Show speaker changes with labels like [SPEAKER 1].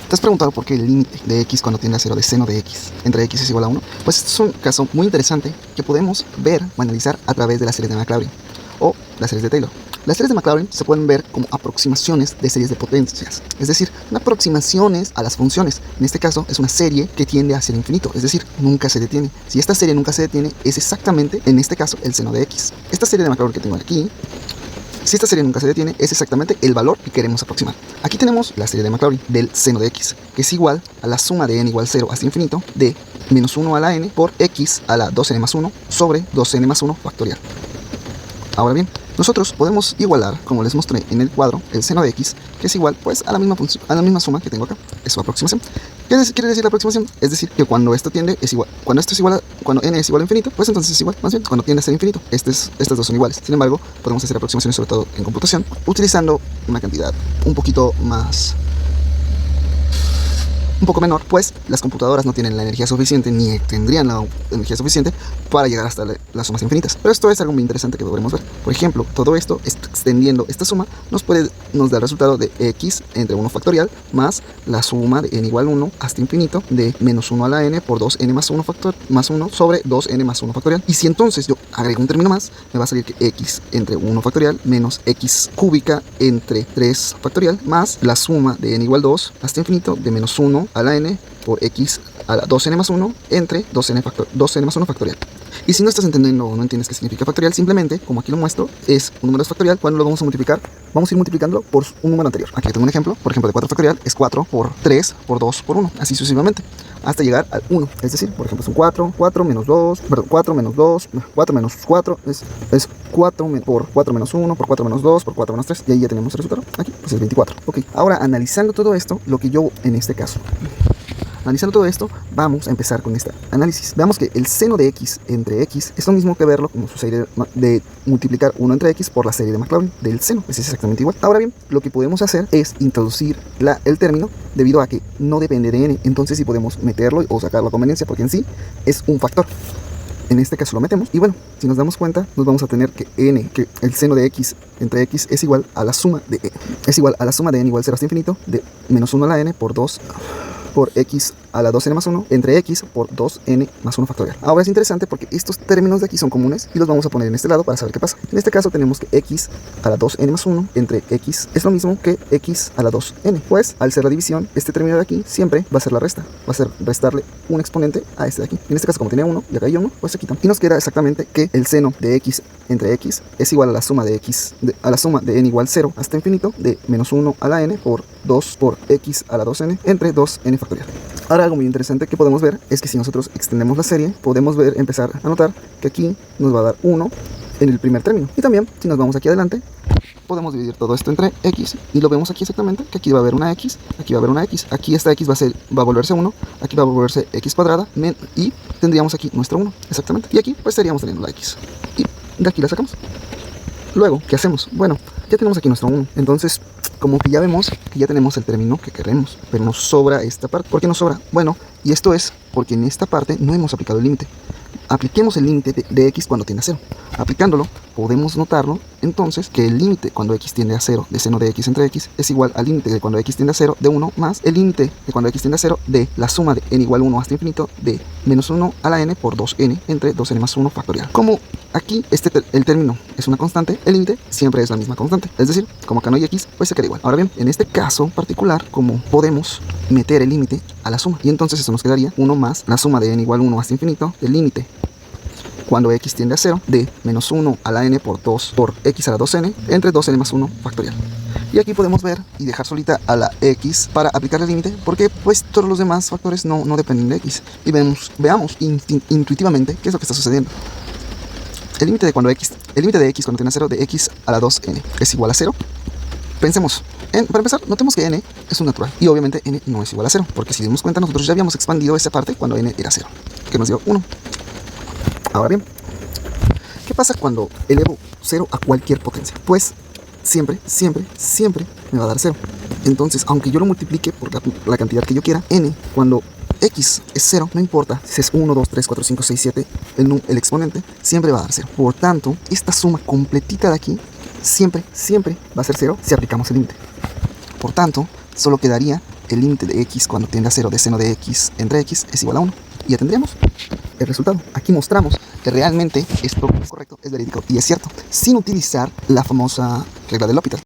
[SPEAKER 1] ¿Te has preguntado por qué el límite de x cuando tiende a 0 de seno de x entre x es igual a 1? Pues este es un caso muy interesante que podemos ver o analizar a través de las series de Maclaurin o las series de Taylor. Las series de Maclaurin se pueden ver como aproximaciones de series de potencias, es decir, aproximaciones a las funciones. En este caso es una serie que tiende hacia el infinito, es decir, nunca se detiene. Si esta serie nunca se detiene, es exactamente, en este caso, el seno de x. Esta serie de Maclaurin que tengo aquí, si esta serie nunca se detiene, es exactamente el valor que queremos aproximar. Aquí tenemos la serie de Maclaurin del seno de x, que es igual a la suma de n igual 0 hasta infinito de menos 1 a la n por x a la 2n más 1 sobre 2n más 1 factorial. Ahora bien, nosotros podemos igualar, como les mostré en el cuadro, el seno de x, que es igual pues a la misma suma que tengo acá. Es su aproximación. ¿Qué quiere decir la aproximación? Es decir, que cuando esto tiende es igual, cuando n es igual a infinito, pues entonces es igual, más bien, cuando tiende a ser infinito, estas dos son iguales. Sin embargo, podemos hacer aproximaciones, sobre todo en computación, utilizando una cantidad un poco menor, pues las computadoras no tienen la energía suficiente ni tendrían la energía suficiente para llegar hasta las sumas infinitas. Pero esto es algo muy interesante que podremos ver. Por ejemplo, todo esto, extendiendo esta suma, nos da el resultado de x entre 1 factorial más la suma de n igual 1 hasta infinito de menos 1 a la n por 2n más 1 sobre 2n más 1 factorial. Y si entonces yo agrego un término más, me va a salir que x entre 1 factorial menos x cúbica entre 3 factorial más la suma de n igual 2 hasta infinito de menos 1 a la n por x a la 2n más 1 entre 2n más 1 factorial. Y si no estás entendiendo o no entiendes qué significa factorial, simplemente, como aquí lo muestro, es un número factorial. Cuando lo vamos a multiplicar, vamos a ir multiplicándolo por un número anterior. Aquí tengo un ejemplo, por ejemplo, de 4 factorial es 4 por 3 por 2 por 1, así sucesivamente, hasta llegar al 1. Es decir, por ejemplo, son 4 menos 2, perdón, 4 menos 2, 4 menos 4, es 4 por 4 menos 1, por 4 menos 2, por 4 menos 3, y ahí ya tenemos el resultado. Aquí, pues es 24. Ok, ahora analizando todo esto, lo que yo en este caso... Analizando todo esto, vamos a empezar con este análisis. Veamos que el seno de x entre x es lo mismo que verlo como su serie de multiplicar 1 entre x por la serie de Maclaurin del seno. Es exactamente igual. Ahora bien, lo que podemos hacer es introducir el término debido a que no depende de n. Entonces sí podemos meterlo o sacarlo a conveniencia porque en sí es un factor. En este caso lo metemos y bueno, si nos damos cuenta, nos vamos a tener que que el seno de x entre x es igual a la suma de n. Es igual a la suma de n igual 0 hasta infinito de menos 1 a la n por 2 por x a la 2n más 1 entre x por 2n más 1 factorial. Ahora es interesante porque estos términos de aquí son comunes y los vamos a poner en este lado para saber qué pasa. En este caso tenemos que x a la 2n más 1 entre x es lo mismo que x a la 2n. Pues al ser la división, este término de aquí siempre va a ser la resta. Va a ser restarle un exponente a este de aquí. En este caso, como tiene 1 y acá hay 1, pues se quitan. Y nos queda exactamente que el seno de x entre x es igual a la suma de a la suma de n igual 0 hasta infinito de menos 1 a la n por 2 por x a la 2n entre 2n factorial. Ahora algo muy interesante que podemos ver es que si nosotros extendemos la serie, podemos empezar a notar que aquí nos va a dar 1 en el primer término. Y también, si nos vamos aquí adelante, podemos dividir todo esto entre x y lo vemos aquí exactamente, que aquí va a haber una x, aquí va a haber una x, aquí esta x va a volverse 1, aquí va a volverse x cuadrada y tendríamos aquí nuestro 1, exactamente. Y aquí pues estaríamos teniendo la x. Y de aquí la sacamos. Luego, ¿qué hacemos? Bueno, ya tenemos aquí nuestro 1, entonces como que ya vemos que ya tenemos el término que queremos, pero nos sobra esta parte. ¿Por qué nos sobra? Bueno, y esto es porque en esta parte no hemos aplicado el límite. Apliquemos el límite de x cuando tiende a 0. Aplicándolo, podemos notarlo entonces que el límite cuando x tiende a 0 de seno de x entre x es igual al límite de cuando x tiende a 0 de 1 más el límite de cuando x tiende a 0 de la suma de n igual 1 hasta infinito de menos 1 a la n por 2n entre 2n más 1 factorial. Como aquí el término es una constante, el límite siempre es la misma constante. Es decir, como acá no hay x, pues se queda igual. Ahora bien, en este caso particular, como podemos meter el límite a la suma, y entonces eso nos quedaría 1 más la suma de n igual 1 hasta infinito del límite cuando x tiende a 0 de menos 1 a la n por 2 por x a la 2n entre 2n más 1 factorial. Y aquí podemos ver y dejar solita a la x para aplicar el límite, porque pues todos los demás factores no dependen de x. Y veamos intuitivamente qué es lo que está sucediendo. El límite de x cuando tiende a 0 de x a la 2n es igual a 0. Pensemos, para empezar, notemos que n es un natural y obviamente n no es igual a 0, porque si dimos cuenta nosotros ya habíamos expandido esa parte cuando n era 0, que nos dio 1. Ahora bien, ¿qué pasa cuando elevo 0 a cualquier potencia? Pues siempre me va a dar 0. Entonces, aunque yo lo multiplique por la cantidad que yo quiera, n, cuando x es 0, no importa si es 1, 2, 3, 4, 5, 6, 7, el exponente siempre va a dar 0. Por tanto, esta suma completita de aquí siempre va a ser 0 si aplicamos el límite. Por tanto, solo quedaría el límite de x cuando tiende a 0 de seno de x entre x es igual a 1. Y ya tendríamos el resultado. Aquí mostramos que realmente esto es correcto, es verídico y es cierto, sin utilizar la famosa regla de L'Hopital.